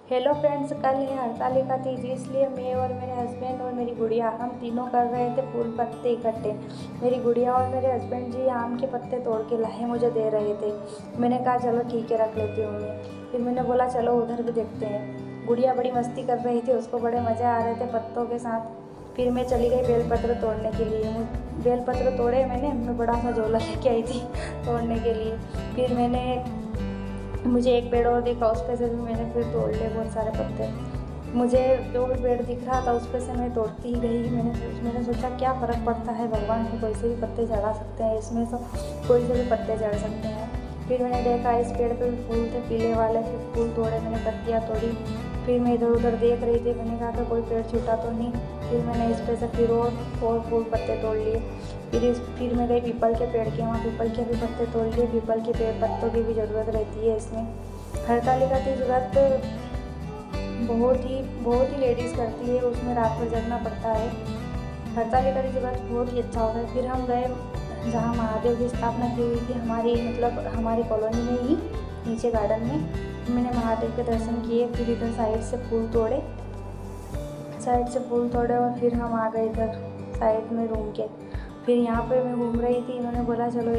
Hello friends, कल है हरतालिका तीज, इसलिए मैं और मेरे हस्बैंड और मेरी गुड़िया हम तीनों कर रहे थे फूल पत्ते इकट्ठे। मेरी गुड़िया और मेरे हस्बैंड जी आम के पत्ते तोड़ के लाए, मुझे दे रहे थे। मैंने कहा चलो ठीक है, रख लेती हूँ मैं। फिर मैंने बोला चलो उधर भी देखते हैं। गुड़िया बड़ी मस्ती कर रही थी, उसको बड़े मज़े आ रहे थे पत्तों के साथ। फिर मैं चली गई बेलपत्र तोड़ने के लिए। बेलपत्र तोड़े मैं बड़ा सा झोला लेके आई थी तोड़ने के लिए। फिर मुझे एक पेड़ और दिखा, उस पे से भी मैंने फिर तोड़ लिए बहुत सारे पत्ते। मुझे जो भी पेड़ दिख रहा था उस पे से मैं तोड़ती ही गई। मैंने सोचा क्या फ़र्क पड़ता है, भगवान को कोई से भी पत्ते चढ़ा सकते हैं, इसमें तो कोई से भी पत्ते चढ़ सकते हैं। फिर मैंने देखा इस पेड़ पे भी फूल थे पीले वाले, फिर फूल तोड़े, मैंने पत्तियाँ तोड़ी। फिर मैं इधर उधर देख रही थी, मैंने कहा कि कोई पेड़ छूटा तो नहीं। फिर मैंने इस पे से फिर और फूल पत्ते तोड़ लिए। फिर मैं गई पीपल के पेड़ के वहाँ, पीपल के भी पत्ते तोड़ लिए। पीपल के पेड़ पत्तों की भी ज़रूरत रहती है इसमें। हरतालिका तीज व्रत बहुत ही लेडीज़ करती है, उसमें रात भर जगना पड़ता है। हरतालिका तीज व्रत बहुत ही अच्छा होता है। फिर हम गए जहाँ महादेव की स्थापना की हुई थी, हमारी कॉलोनी में ही नीचे गार्डन में। मैंने महादेव के दर्शन किए। फिर इधर साइड से फूल तोड़े और फिर हम आ गए इधर साइड में रूम के। फिर यहाँ पे मैं घूम रही थी, इन्होंने बोला चलो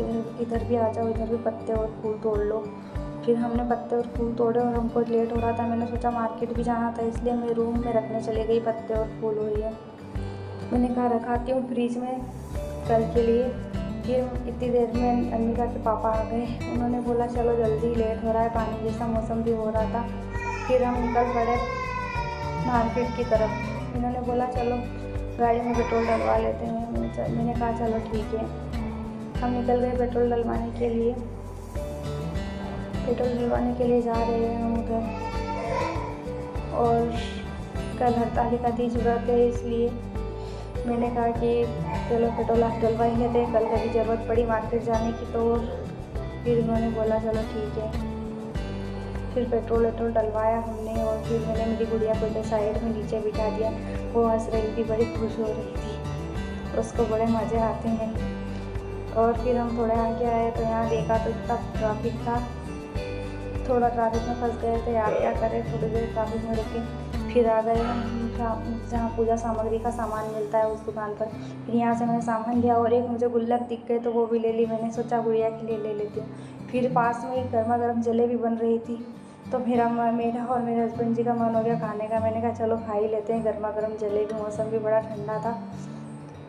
इधर भी आ जाओ, इधर भी पत्ते और फूल तोड़ लो। फिर हमने पत्ते और फूल तोड़े और हमको लेट हो रहा था, मैंने सोचा मार्केट भी जाना था, इसलिए मैं रूम में रखने चली गई पत्ते और फूल हुई है। मैंने कहा रखाती हूँ फ्रिज में कल के लिए। फिर इतनी देर में अम्मिका के पापा आ गए, उन्होंने बोला चलो जल्दी, लेट हो रहा है, पानी जैसा मौसम भी हो रहा था। फिर हम निकल पड़े मार्केट की तरफ। इन्होंने बोला चलो गाड़ी में पेट्रोल डलवा लेते हैं। मैंने कहा चलो ठीक है। हम निकल गए पेट्रोल डलवाने के लिए। जा रहे हैं हम उधर। और कल हरतालिका तीज व्रत है, इसलिए मैंने कहा कि चलो पेट्रोल आज डलवा ही लेते हैं, कल कभी ज़रूरत पड़ी मार्केट जाने की तो। फिर उन्होंने बोला चलो ठीक है। फिर पेट्रोल डलवाया हमने और फिर मैंने मेरी गुड़िया को इधर साइड में नीचे बिठा दिया। वो हंस रही थी, बड़ी खुश हो रही थी, उसको बड़े मज़े आते हैं। और फिर हम थोड़े आगे आए तो यहाँ देखा तो इतना ट्रैफिक था, थोड़ा ट्रैफिक में फंस गए थे। आप क्या करें, थोड़ी देर ट्रैफिक में रुके। फिर आ गए हम जहाँ पूजा सामग्री का सामान मिलता है उस दुकान पर। फिर यहाँ से मैंने सामान लिया और एक मुझे गुल्लक दिख गए तो वो भी ले ली। मैंने सोचा गुड़िया के लिए ले लेती हूँ। फिर पास में एक गर्मा गर्म जलेबी बन रही थी, तो मेरा और मेरे हस्बैंड जी का मन हो गया खाने का। मैंने कहा चलो खा ही लेते हैं गर्मा गर्म जलेबी, मौसम भी बड़ा ठंडा था।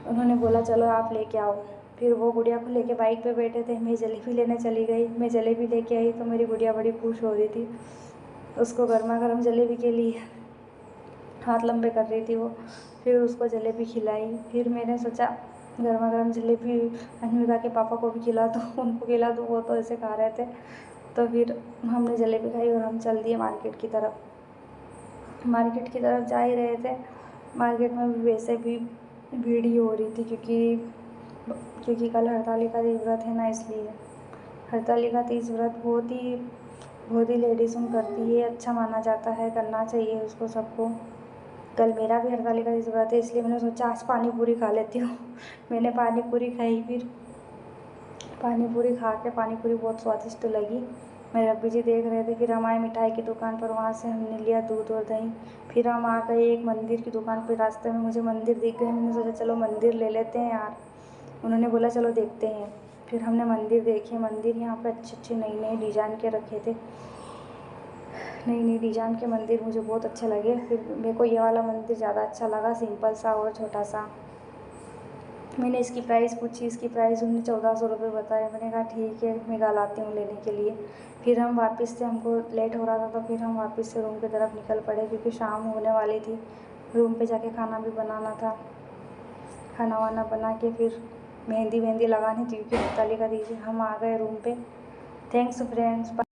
उन्होंने बोला चलो आप लेके आओ। फिर वो गुड़िया को लेके बाइक पे बैठे थे, मैं जलेबी लेने चली गई। मैं जलेबी लेके आई तो मेरी गुड़िया बड़ी खुश हो रही थी, उसको गर्मा गर्म जलेबी के लिए हाथ लंबे कर रही थी वो। फिर उसको जलेबी खिलाई। फिर मैंने सोचा गर्मा गर्म जलेबी अनमिका के पापा को भी खिला दूँ, उनको खिला दूँ, वो तो ऐसे खा रहे थे। तो फिर हमने जलेबी खाई और हम चल दिए मार्केट की तरफ जा ही रहे थे। मार्केट में भी वैसे भी भीड़ ही हो रही थी, क्योंकि कल हरतालिका तीज व्रत है ना, इसलिए। हरतालिका तीज व्रत बहुत ही लेडीज़ करती है, अच्छा माना जाता है, करना चाहिए उसको सबको। कल मेरा भी हरतालिका तीज व्रत है, इसलिए मैंने सोचा आज पानी पूरी खा लेती हूँ। मैंने पानी पूरी खाई। फिर पानी पूरी बहुत स्वादिष्ट लगी। मेरे अब्बू जी देख रहे थे। फिर हम आए मिठाई की दुकान पर, वहाँ से हमने लिया दूध और दही। फिर हम आ गए एक मंदिर की दुकान पर। रास्ते में मुझे मंदिर दिख गए, मैंने सोचा चलो मंदिर ले लेते हैं यार। उन्होंने बोला चलो देखते हैं। फिर हमने मंदिर देखे। मंदिर यहाँ पे अच्छे नए डिज़ाइन के रखे थे। नई डिज़ाइन के मंदिर मुझे बहुत अच्छे लगे। फिर मेरे को ये वाला मंदिर ज़्यादा अच्छा लगा, सिंपल सा और छोटा सा। मैंने इसकी प्राइस पूछी, इसकी प्राइस उन्होंने 1400 रुपये बताया। मैंने कहा ठीक है, मैं कल आती हूँ लेने के लिए। फिर हम वापस से, हमको लेट हो रहा था तो फिर हम वापस से रूम की तरफ निकल पड़े, क्योंकि शाम होने वाली थी। रूम पे जाके खाना भी बनाना था। खाना वाना बना के फिर मेहंदी लगानी थी, क्योंकि हरतालिका तीज। हम आ गए रूम पे। Thanks friends.